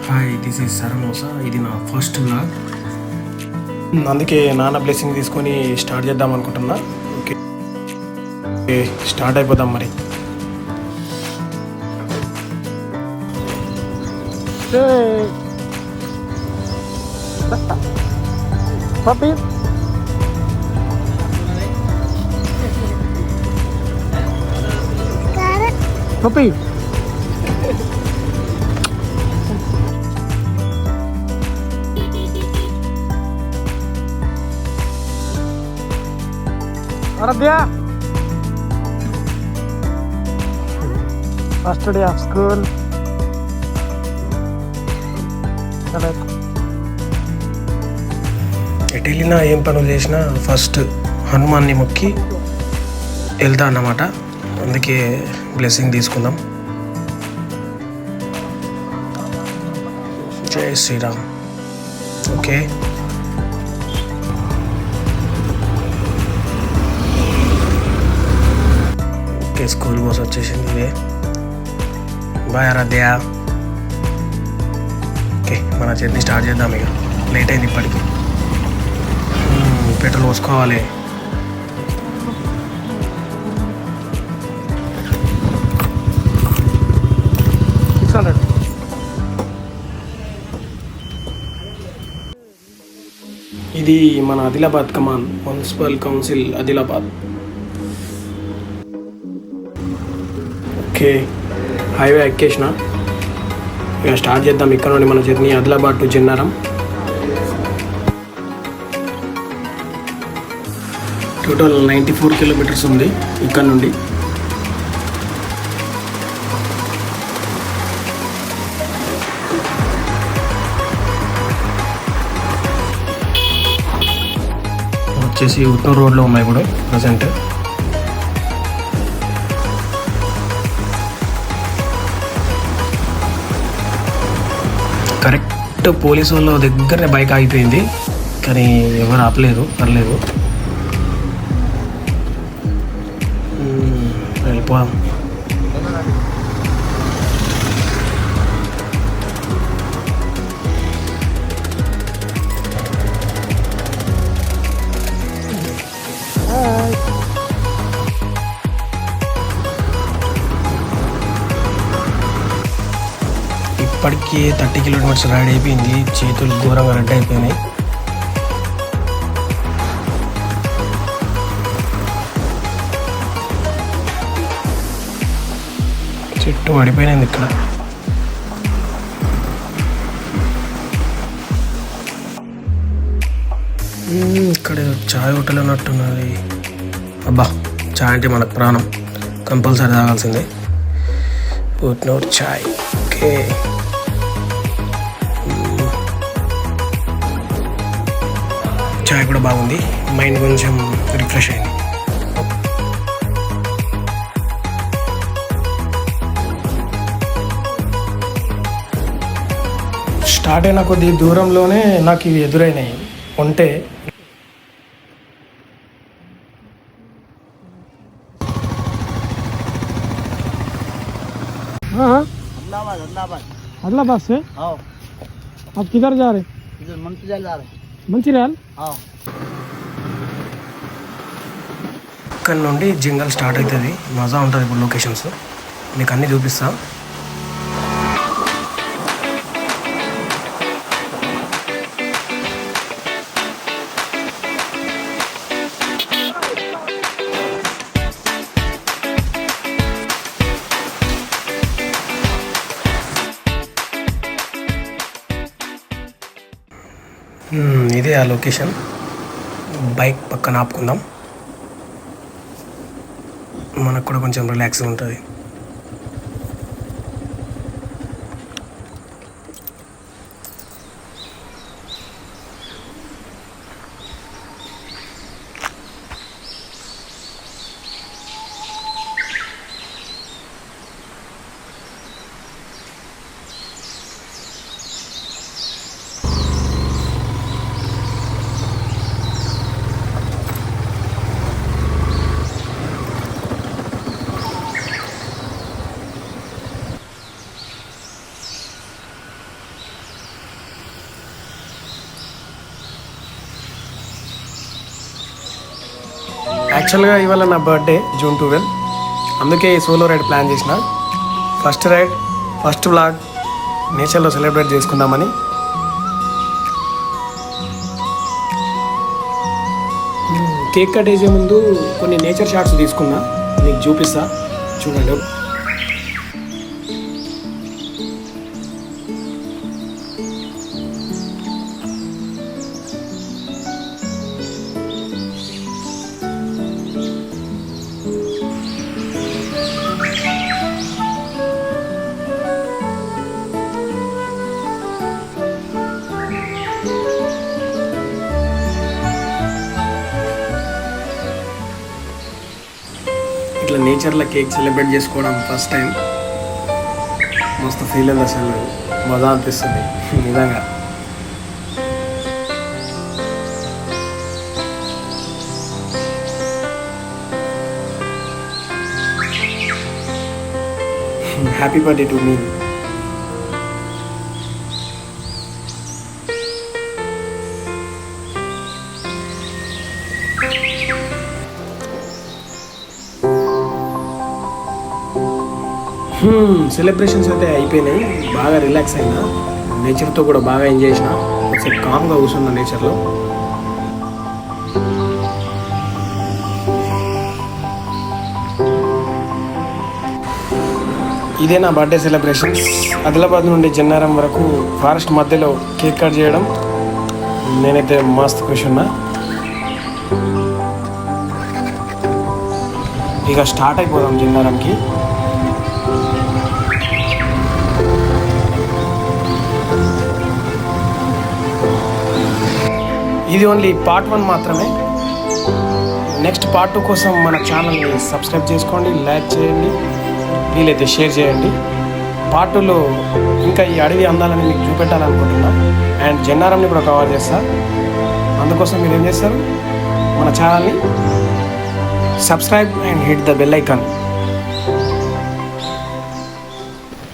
Hi, this is సరమోసా. ఇది నా first vlog. అందుకే నాన్న బ్లెస్సింగ్ తీసుకొని స్టార్ట్ చేద్దాం అనుకుంటున్నా. ఓకే, స్టార్ట్ అయిపోదాం మరి. Papi. Papi. Aradhya. First day of school. ఎటు వెళ్ళినా ఏం పనులు చేసినా ఫస్ట్ హనుమాన్ని మొక్కి వెళ్తా అన్నమాట. అందుకే బ్లెస్సింగ్ తీసుకుందాం. జై Sriram. Okay, okay, school bus వచ్చేసింది. ఇదే బాయ్ ఆరాధ్య. ఓకే, మన జర్నీ స్టార్ట్ చేద్దాం. ఇక లేట్ అయింది ఇప్పటికి. పెట్రోల్ పోసుకోవాలి. ఇది మన ఆదిలాబాద్ కమాన్, municipal council Adilabad. Okay, highway ఎక్కేసిన. ఇక స్టార్ట్ చేద్దాం. ఇక్కడ నుండి మన journey Adilabad to Jannaram. Total 94 kilometres ఉంది ఇక్కడ నుండి. వచ్చేసి ఉత్తర రోడ్లో ఉన్నాయి ఇప్పుడు ప్రజెంట్. కరెక్ట్ పోలీసు వాళ్ళ దగ్గరనే బైక్ ఆగిపోయింది, కానీ ఎవరు ఆపలేదు. పర్లేదు, వెళ్ళిపోదాం. ఇప్పటికీ 30 కిలోమీటర్స్ రైడ్ అయిపోయింది. చేతులు ఘోరంగా రెడ్ అయిపోయినాయి. చెట్టు పడిపోయినది ఇక్కడ. ఇక్కడ చాయ్ హోటల్ అన్నట్టున్నది. అబ్బా, చాయ్ అంటే మనకు ప్రాణం, కంపల్సరీ తాగాల్సిందే. పుట్నోట్ చాయ్. ఓకే, చాయ్ కూడా బాగుంది. మైండ్ కొంచెం రిఫ్రెష్ అయింది. స్టార్ట్ అయిన కొద్ది దూరంలోనే నాకు ఇవి ఎదురైనాయి. ఉంటే आदिलाबाद से आप किधर जा रहे? इधर मंचिर्याल जा रहे हैं. मंचिर्याल. ఇక్కడ నుండి జింగల్ స్టార్ట్ అవుతుంది. మజా ఉంటుంది. ఇప్పుడు లొకేషన్స్ మీకు అన్నీ చూపిస్తా. ఇదే ఆ లొకేషన్. బైక్ పక్కన ఆపుకుందాం, మనకు కూడా కొంచెం రిలాక్స్గా ఉంటుంది. యాక్చువల్గా ఇవాళ నా బర్త్డే June 12, అందుకే సోలో రైడ్ ప్లాన్ చేసిన. ఫస్ట్ రైడ్, ఫస్ట్ వ్లాగ్ నేచర్లో సెలబ్రేట్ చేసుకుందామని. కేక్ కట్ వేసే ముందు కొన్ని నేచర్ షాట్స్ తీసుకున్నా, మీకు చూపిస్తా చూడండి. ఇట్లా నేచర్లో కేక్ సెలబ్రేట్ చేసుకోవడం ఫస్ట్ టైం. మస్తు ఫీల్ ఉంది, అసలు మజా అనిపిస్తుంది నిజంగా. Happy birthday to me. Celebrations అయితే అయిపోయినాయి, బాగా రిలాక్స్ అయినా, నేచర్తో కూడా బాగా ఎంజాయ్ చేసిన. ఒకసారి కామ్గా కూర్చున్నా నేచర్లో. ఇదే నా బర్త్డే సెలబ్రేషన్స్. ఆదిలాబాద్ నుండి జన్నారం వరకు ఫారెస్ట్ మధ్యలో కేక్ కట్ చేయడం, నేనైతే మస్తు ఖుషి ఉన్నా. ఇక స్టార్ట్ అయిపోదాం జన్నారంకి. ఇది ఓన్లీ పార్ట్ 1 మాత్రమే. నెక్స్ట్ పార్ట్ 2 కోసం మన ఛానల్ని సబ్స్క్రైబ్ చేసుకోండి, లైక్ చేయండి, వీలైతే షేర్ చేయండి. పార్ట్ 2లో ఇంకా ఈ అడవి అందాలని మీకు చూపెట్టాలనుకుంటున్నా, అండ్ జన్నారంని కూడా కవర్ చేస్తా. అందుకోసం మీరు ఏం చేస్తారు, మన ఛానల్ని subscribe and hit the bell icon.